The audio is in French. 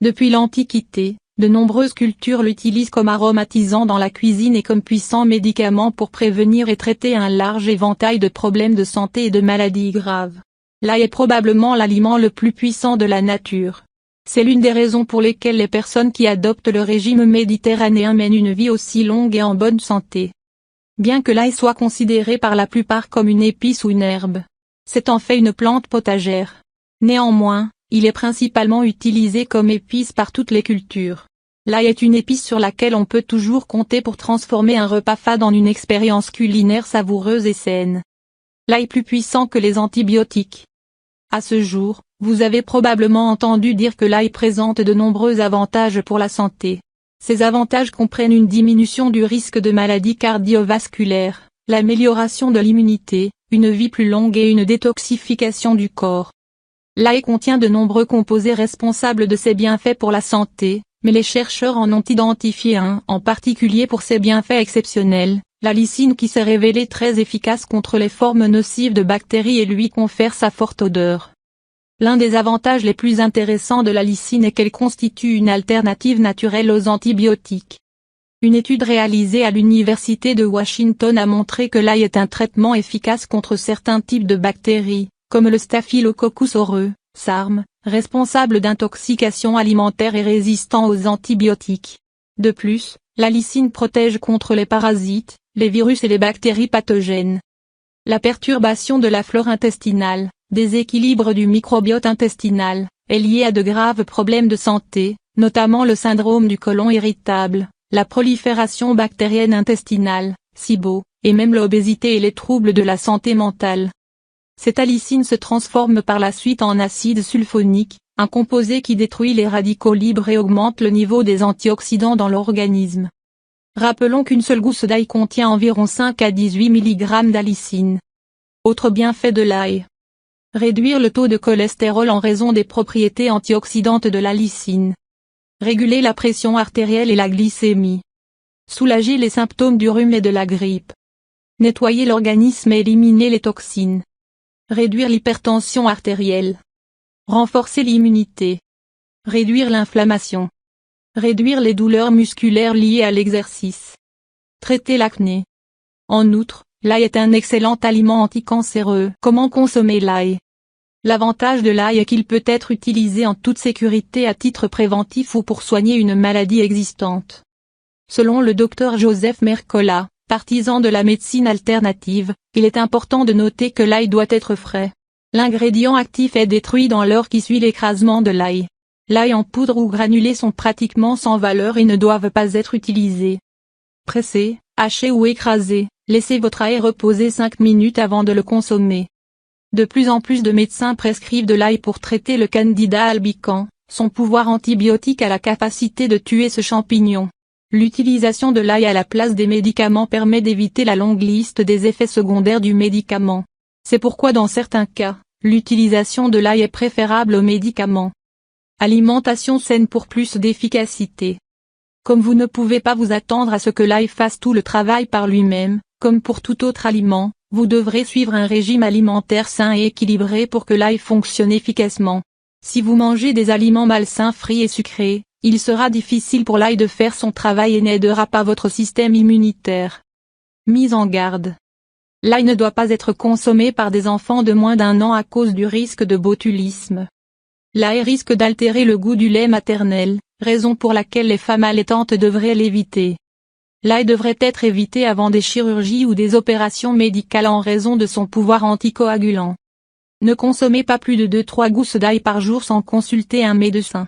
Depuis l'Antiquité, de nombreuses cultures l'utilisent comme aromatisant dans la cuisine et comme puissant médicament pour prévenir et traiter un large éventail de problèmes de santé et de maladies graves. L'ail est probablement l'aliment le plus puissant de la nature. C'est l'une des raisons pour lesquelles les personnes qui adoptent le régime méditerranéen mènent une vie aussi longue et en bonne santé. Bien que l'ail soit considéré par la plupart comme une épice ou une herbe, c'est en fait une plante potagère. Néanmoins, il est principalement utilisé comme épice par toutes les cultures. L'ail est une épice sur laquelle on peut toujours compter pour transformer un repas fade en une expérience culinaire savoureuse et saine. L'ail plus puissant que les antibiotiques. À ce jour, vous avez probablement entendu dire que l'ail présente de nombreux avantages pour la santé. Ces avantages comprennent une diminution du risque de maladies cardiovasculaires, l'amélioration de l'immunité, une vie plus longue et une détoxification du corps. L'ail contient de nombreux composés responsables de ses bienfaits pour la santé, mais les chercheurs en ont identifié un en particulier pour ses bienfaits exceptionnels, la lysine qui s'est révélée très efficace contre les formes nocives de bactéries et lui confère sa forte odeur. L'un des avantages les plus intéressants de la lysine est qu'elle constitue une alternative naturelle aux antibiotiques. Une étude réalisée à l'Université de Washington a montré que l'ail est un traitement efficace contre certains types de bactéries, comme le Staphylococcus aureus, SARM, responsable d'intoxication alimentaire et résistant aux antibiotiques. De plus, la lysine protège contre les parasites, les virus et les bactéries pathogènes. La perturbation de la flore intestinale, déséquilibre du microbiote intestinal, est liée à de graves problèmes de santé, notamment le syndrome du côlon irritable, la prolifération bactérienne intestinale, SIBO, et même l'obésité et les troubles de la santé mentale. Cette alicine se transforme par la suite en acide sulfonique, un composé qui détruit les radicaux libres et augmente le niveau des antioxydants dans l'organisme. Rappelons qu'une seule gousse d'ail contient environ 5 à 18 mg d'alicine. Autre bienfait de l'ail. Réduire le taux de cholestérol en raison des propriétés antioxydantes de la lysine. Réguler la pression artérielle et la glycémie. Soulager les symptômes du rhume et de la grippe. Nettoyer l'organisme et éliminer les toxines. Réduire l'hypertension artérielle. Renforcer l'immunité. Réduire l'inflammation. Réduire les douleurs musculaires liées à l'exercice. Traiter l'acné. En outre, l'ail est un excellent aliment anticancéreux. Comment consommer l'ail? L'avantage de l'ail est qu'il peut être utilisé en toute sécurité à titre préventif ou pour soigner une maladie existante. Selon le Dr Joseph Mercola, partisan de la médecine alternative, il est important de noter que l'ail doit être frais. L'ingrédient actif est détruit dans l'heure qui suit l'écrasement de l'ail. L'ail en poudre ou granulé sont pratiquement sans valeur et ne doivent pas être utilisés. Pressez, hachez ou écrasez, laissez votre ail reposer 5 minutes avant de le consommer. De plus en plus de médecins prescrivent de l'ail pour traiter le Candida albicans, son pouvoir antibiotique a la capacité de tuer ce champignon. L'utilisation de l'ail à la place des médicaments permet d'éviter la longue liste des effets secondaires du médicament. C'est pourquoi dans certains cas, l'utilisation de l'ail est préférable aux médicaments. Alimentation saine pour plus d'efficacité. Comme vous ne pouvez pas vous attendre à ce que l'ail fasse tout le travail par lui-même, comme pour tout autre aliment, vous devrez suivre un régime alimentaire sain et équilibré pour que l'ail fonctionne efficacement. Si vous mangez des aliments malsains frits et sucrés, il sera difficile pour l'ail de faire son travail et n'aidera pas votre système immunitaire. Mise en garde. L'ail ne doit pas être consommé par des enfants de moins d'1 an à cause du risque de botulisme. L'ail risque d'altérer le goût du lait maternel, raison pour laquelle les femmes allaitantes devraient l'éviter. L'ail devrait être évité avant des chirurgies ou des opérations médicales en raison de son pouvoir anticoagulant. Ne consommez pas plus de 2-3 gousses d'ail par jour sans consulter un médecin.